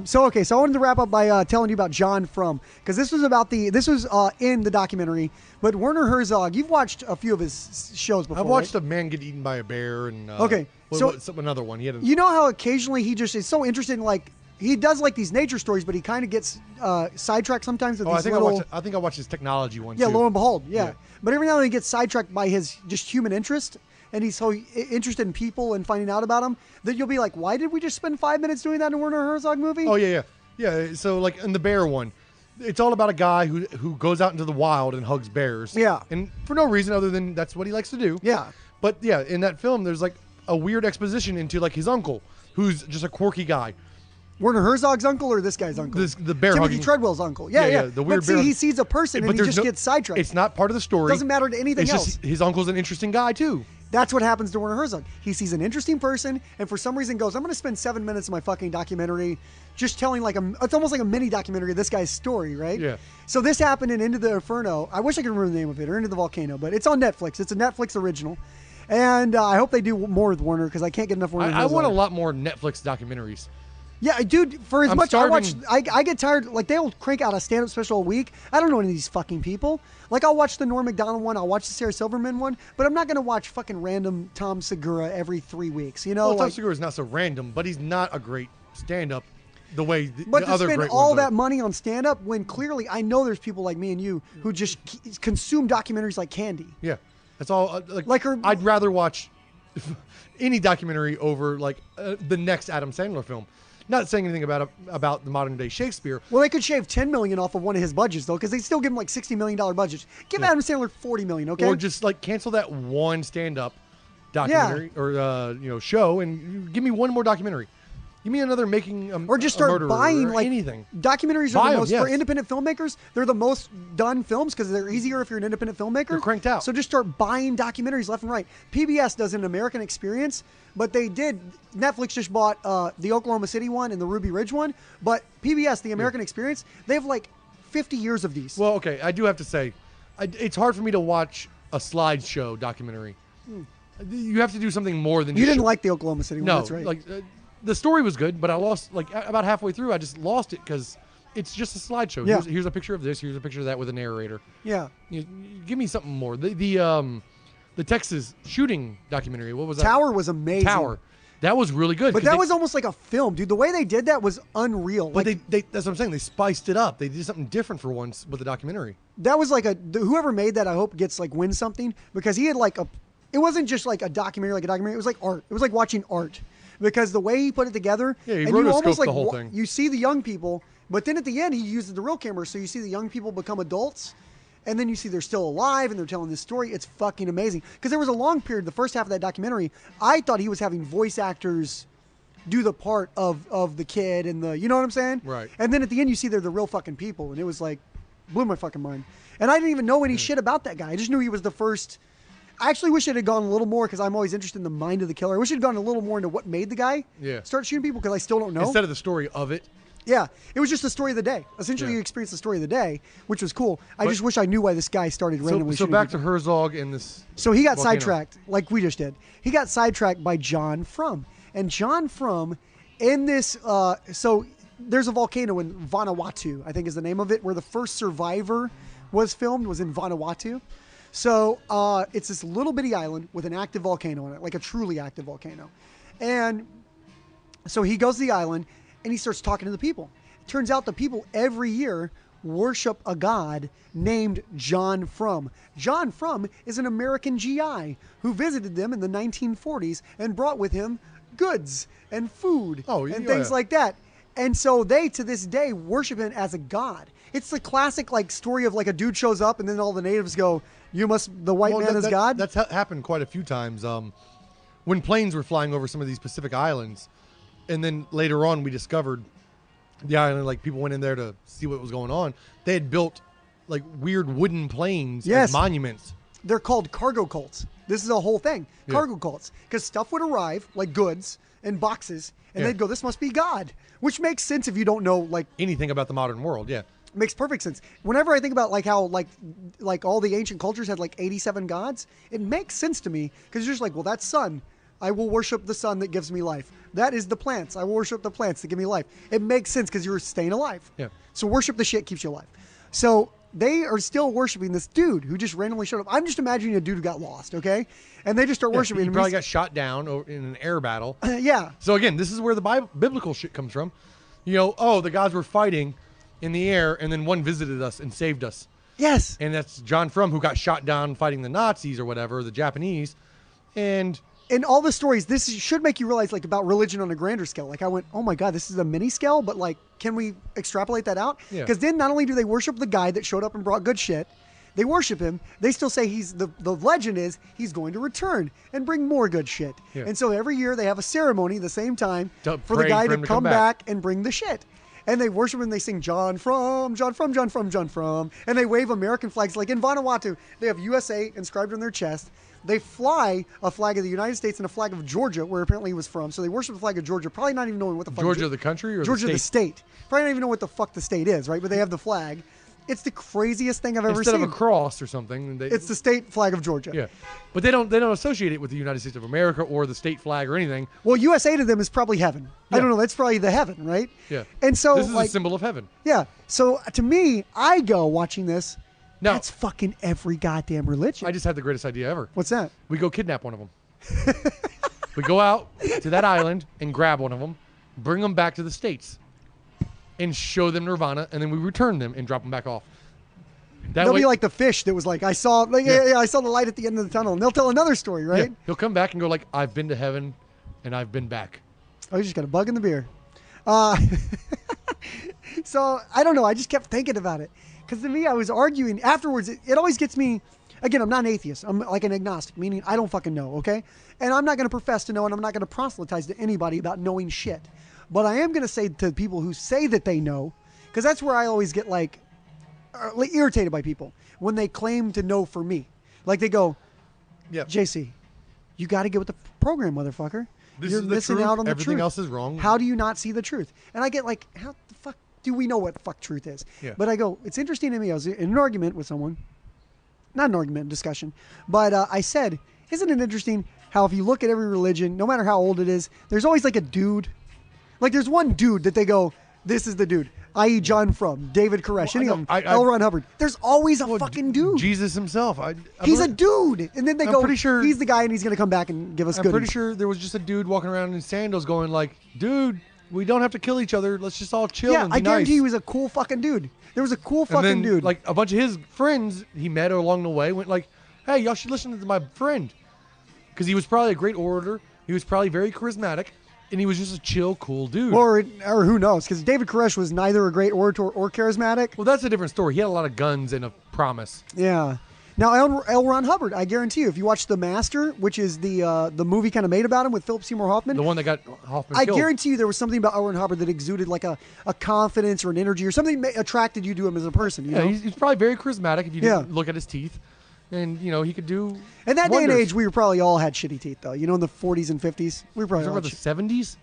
So I wanted to wrap up by telling you about John Frum, because this was in the documentary. But Werner Herzog, you've watched a few of his shows before. I've watched right? A Man Get Eaten by a Bear and another one. He had you know how occasionally he just is so interested in like he does like these nature stories, but he kind of gets sidetracked sometimes with these I think I watched his technology one. Yeah, too. lo and behold, yeah. But every now and then he gets sidetracked by his just human interest. And he's so interested in people and finding out about them that you'll be like, why did we just spend 5 minutes doing that in a Werner Herzog movie? Oh, yeah. So, like, in the bear one, it's all about a guy who goes out into the wild and hugs bears. Yeah. And for no reason other than that's what he likes to do. Yeah. But, yeah, in that film, there's, like, a weird exposition into, like, his uncle, who's just a quirky guy. Werner Herzog's uncle or this guy's uncle? The bear Timothy hugging. Treadwell's uncle. Yeah. The weird but see, bear. he sees a person and he just gets sidetracked. It's not part of the story. Doesn't matter to anything else. Just his uncle's an interesting guy, too. That's what happens to Werner Herzog. He sees an interesting person and for some reason goes, I'm going to spend 7 minutes of my fucking documentary just telling it's almost like a mini documentary of this guy's story, right? Yeah. So this happened in Into the Inferno. I wish I could remember the name of it, or Into the Volcano, but it's on Netflix. It's a Netflix original. And I hope they do more with Werner because I can't get enough Werner Herzog. I want a lot more Netflix documentaries. Yeah, dude, for as I'm much starving. I get tired, like they'll crank out a stand-up special a week. I don't know any of these fucking people. Like I'll watch the Norm Macdonald one, I'll watch the Sarah Silverman one, but I'm not going to watch fucking random Tom Segura every 3 weeks, you know? Well, Tom Segura is not so random, but he's not a great stand-up the way the other great ones are. But to spend all that money on stand-up when clearly I know there's people like me and you who just consume documentaries like candy. Yeah, that's all. I'd rather watch any documentary over like the next Adam Sandler film. Not saying anything about the modern day Shakespeare. Well, they could shave $10 million off of one of his budgets though, because they still give him like $60 million budgets. Give Adam Sandler $40 million, okay? Or just like cancel that one stand-up documentary or show and give me one more documentary. Give me another making or just start buying like anything. Documentaries are the most for independent filmmakers. They're the most done films because they're easier if you're an independent filmmaker. They're cranked out. So just start buying documentaries left and right. PBS does an American Experience, but they did. Netflix just bought the Oklahoma City one and the Ruby Ridge one, but PBS, the American Experience, they have like 50 years of these. Well, okay, I do have to say, it's hard for me to watch a slideshow documentary. You have to do something more than you didn't like the Oklahoma City one. No, that's right. Like the story was good, but I lost like about halfway through. I just lost it because it's just a slideshow. Yeah. Here's a picture of this. Here's a picture of that with a narrator. Yeah. You give me something more. The Texas shooting documentary. What was that? Tower was amazing. Tower. That was really good. But that was almost like a film, dude. The way they did that was unreal. But that's what I'm saying. They spiced it up. They did something different for once with the documentary. That was like whoever made that, I hope gets like wins something, because he had like it wasn't just like a documentary, it was like art. It was like watching art. Because the way he put it together, yeah, he and you almost like the whole thing. You see the young people, but then at the end he uses the real camera, so you see the young people become adults, and then you see they're still alive and they're telling this story. It's fucking amazing. Because there was a long period, the first half of that documentary, I thought he was having voice actors do the part of the kid and the, you know what I'm saying? Right. And then at the end you see they're the real fucking people, and it was like, blew my fucking mind. And I didn't even know any shit about that guy. I just knew he was the first. I actually wish it had gone a little more, because I'm always interested in the mind of the killer. I wish it had gone a little more into what made the guy start shooting people, because I still don't know. Instead of the story of it. Yeah, it was just the story of the day. Essentially, you experienced the story of the day, which was cool. I just wish I knew why this guy started randomly shooting So back people. to Herzog and this. So he got volcano. sidetracked, like we just did. He got sidetracked by John Frum. And John Frum, in this, so there's a volcano in Vanuatu, I think is the name of it, where the first survivor was filmed, was in Vanuatu. So it's this little bitty island with an active volcano on it, like a truly active volcano. And so he goes to the island and he starts talking to the people. It turns out the people every year worship a god named John Frum. John Frum is an American GI who visited them in the 1940s and brought with him goods and food and things like that. And so they, to this day, worship him as a god. It's the classic like story of like a dude shows up and then all the natives go, the white man is God? That's happened quite a few times. When planes were flying over some of these Pacific islands, and then later on we discovered the island, like people went in there to see what was going on. They had built like weird wooden planes as monuments. They're called cargo cults. This is a whole thing. Cargo cults. Because stuff would arrive, like goods and boxes, and they'd go, this must be God. Which makes sense if you don't know like anything about the modern world, Makes perfect sense. Whenever I think about like how like all the ancient cultures had like 87 gods, it makes sense to me, because you're just like, well, that's sun. I will worship the sun that gives me life. That is the plants. I worship the plants that give me life. It makes sense because you're staying alive. Yeah. So worship the shit keeps you alive. So they are still worshiping this dude who just randomly showed up. I'm just imagining a dude who got lost, okay? And they just start worshiping He him. probably got shot down in an air battle. Yeah. So again, this is where the biblical shit comes from. You know, oh, the gods were fighting in the air, and then one visited us and saved us. Yes. And that's John Frum, who got shot down fighting the Nazis or whatever, the Japanese. And in all the stories, this should make you realize, like, about religion on a grander scale. Like, I went, oh my God, this is a mini scale, but, like, can we extrapolate that out? Yeah. Because then not only do they worship the guy that showed up and brought good shit, they worship him. They still say the legend is he's going to return and bring more good shit. Yeah. And so every year they have a ceremony the same time To for the pray guy for to him to come come back and bring the shit. And they worship him and they sing John Frum, John Frum, John Frum, John Frum. And they wave American flags. Like in Vanuatu, they have USA inscribed on their chest. They fly a flag of the United States and a flag of Georgia, where apparently he was from. So they worship the flag of Georgia, probably not even knowing what the fuck. Georgia the country or Georgia the state? the state. Probably not even know what the fuck the state is, right? But they have the flag. It's the craziest thing I've ever Instead seen. of a cross or something. It's the state flag of Georgia. Yeah. But they don't associate it with the United States of America or the state flag or anything. Well, USA to them is probably heaven. I Yeah. don't know. That's probably the heaven, right? Yeah. And so, this is like, a symbol of heaven. yeah. So to me, I go watching this. Now, That's fucking every goddamn religion. I just had the greatest idea ever. What's that? We go kidnap one of them. We go out to that island and grab one of them, bring them back to the States, and show them Nirvana, and then we return them and drop them back off. That They'll way, be like the fish that was like, I saw, like, yeah, I saw the light at the end of the tunnel. And they'll tell another story, right? yeah, he'll come back and go like, I've been to heaven, and I've been back. Oh, you just got a bug in the beer. So I don't know. I just kept thinking about it because to me, I was arguing afterwards. It always gets me. Again, I'm not an atheist. I'm like an agnostic, meaning I don't fucking know. Okay, and I'm not going to profess to know, and I'm not going to proselytize to anybody about knowing shit. But I am going to say to people who say that they know, because that's where I always get like irritated by people when they claim to know for me. Like they go, Yeah. JC, you got to get with the program, motherfucker. This You're is the missing truth. out on the Everything truth. else is wrong. How do you not see the truth? And I get like, how the fuck do we know what the fuck truth is? Yeah. But I go, it's interesting to me. I was in an argument with someone, not an argument, discussion, but I said, isn't it interesting how if you look at every religion, no matter how old it is, there's always like a dude. Like there's one dude that they go, this is the dude, i.e. John Frum, David Koresh, any of them, L. Ron Hubbard. There's always a fucking dude. Jesus himself. He's a dude. And then they go, pretty sure- he's the guy and he's going to come back and give us I'm goodies. pretty sure there was just a dude walking around in sandals going like, dude, we don't have to kill each other. Let's just all chill Yeah, and be I guarantee nice. he was a cool fucking dude. There was a cool And fucking then, dude. like a bunch of his friends he met along the way went like, hey, y'all should listen to my friend. Because he was probably a great orator. He was probably very charismatic. And he was just a chill, cool dude. Or who knows? Because David Koresh was neither a great orator or charismatic. Well, that's a different story. He had a lot of guns and a promise. Yeah. Now, L. Ron Hubbard, I guarantee you, if you watch The Master, which is the movie kind of made about him with Philip Seymour Hoffman, The one that got Hoffman I killed. guarantee you there was something about L. Ron Hubbard that exuded like a confidence or an energy or something attracted you to him as a person. You Yeah, know? he's probably very charismatic if you Yeah. didn't look at his teeth. And, you know, he could do In that day and wonders. age, we probably all had shitty teeth, though. You know, in the 40s and 50s, we were probably You all remember had the 70s?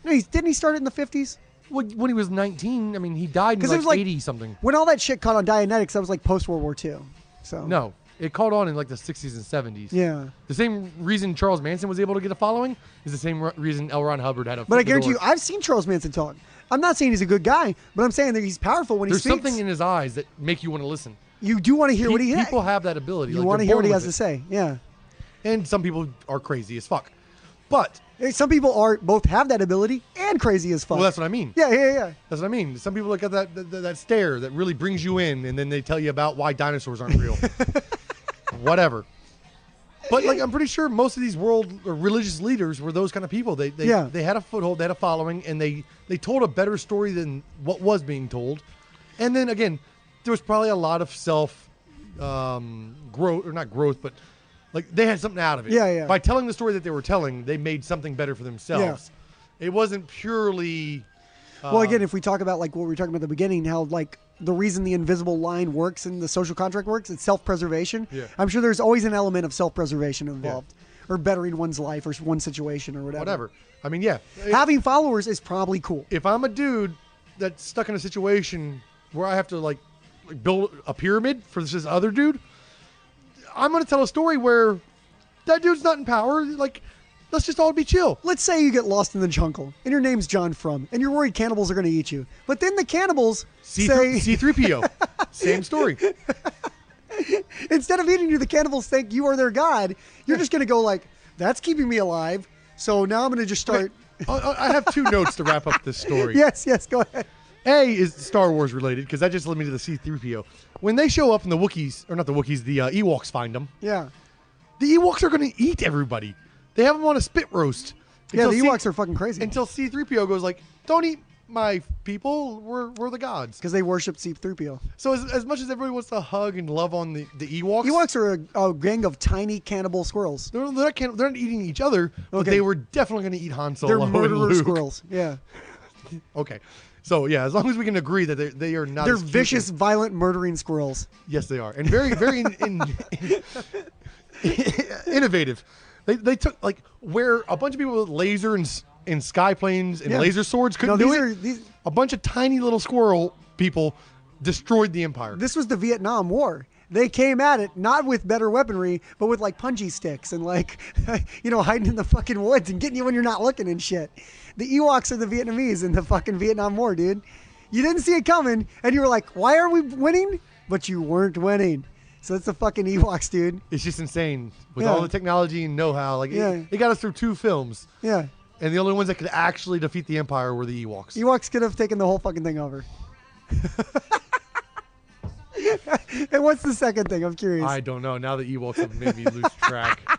No, didn't he start it in the 50s? Well, when he was 19, I mean, he died in 'Cause it like was like- 80-something. When all that shit caught on Dianetics, that was like post-World War II. So No, it caught on in like the 60s and 70s. Yeah. The same reason Charles Manson was able to get a following is the same reason L. Ron Hubbard had a But I foot in the guarantee you, door. I've seen Charles Manson talk. I'm not saying he's a good guy, but I'm saying that he's powerful when he There's speaks. something in his eyes that make you want to listen. You do want to hear what he People have that ability. You like, want to they're hear what born he with has to it. say. Yeah. And some people are crazy as fuck. But, Some people are both have that ability and crazy as fuck. well, that's what I mean. Yeah. That's what I mean. Some people look at that stare that really brings you in, and then they tell you about why dinosaurs aren't real. Whatever. But like, I'm pretty sure most of these world or religious leaders were those kind of people. They had a foothold, they had a following, and they told a better story than what was being told. And then again, there was probably a lot of self growth, or not growth, but like they had something out of it. Yeah. By telling the story that they were telling, they made something better for themselves. It wasn't purely. Well, again, if we talk about like what we were talking about at the beginning, how like the reason the invisible line works and the social contract works, it's self-preservation. Yeah. I'm sure there's always an element of self-preservation involved, or bettering one's life or one situation or whatever. I mean, yeah. Having followers is probably cool. If I'm a dude that's stuck in a situation where I have to like build a pyramid for this other dude, I'm going to tell a story where that dude's not in power. Like, let's just all be chill. Let's say you get lost in the jungle and your name's John Frum and you're worried cannibals are going to eat you. But then the cannibals say... C-3PO. Same story. Instead of eating you, the cannibals think you are their god. You're just going to go like, that's keeping me alive. So now I'm going to just start... I have 2 notes to wrap up this story. Yes, go ahead. A is Star Wars related, because that just led me to the C-3PO. When they show up and the Wookiees, or not the Wookiees, the Ewoks find them. Yeah. The Ewoks are going to eat everybody. They have them on a spit roast. Yeah, the Ewoks are fucking crazy. Until C-3PO goes like, don't eat my people. We're the gods. Because they worship C-3PO. So as much as everybody wants to hug and love on the Ewoks. Ewoks are a gang of tiny cannibal squirrels. They're not eating each other, but they were definitely going to eat Han Solo. They're murderer squirrels. Yeah. Okay. So, yeah, as long as we can agree that they are not... They're vicious, violent, murdering squirrels. Yes, they are. And very, very innovative. They took, like, where a bunch of people with laser and sky planes and laser swords couldn't do it, a bunch of tiny little squirrel people destroyed the Empire. This was the Vietnam War. They came at it not with better weaponry, but with like punji sticks and like, hiding in the fucking woods and getting you when you're not looking and shit. The Ewoks are the Vietnamese in the fucking Vietnam War, dude. You didn't see it coming, and you were like, why are we winning? But you weren't winning. So it's the fucking Ewoks, dude. It's just insane. With all the technology and know-how. Like, it got us through 2 films. Yeah. And the only ones that could actually defeat the Empire were the Ewoks. Ewoks could have taken the whole fucking thing over. And what's the second thing? I'm curious. I don't know. Now the Ewoks have made me lose track.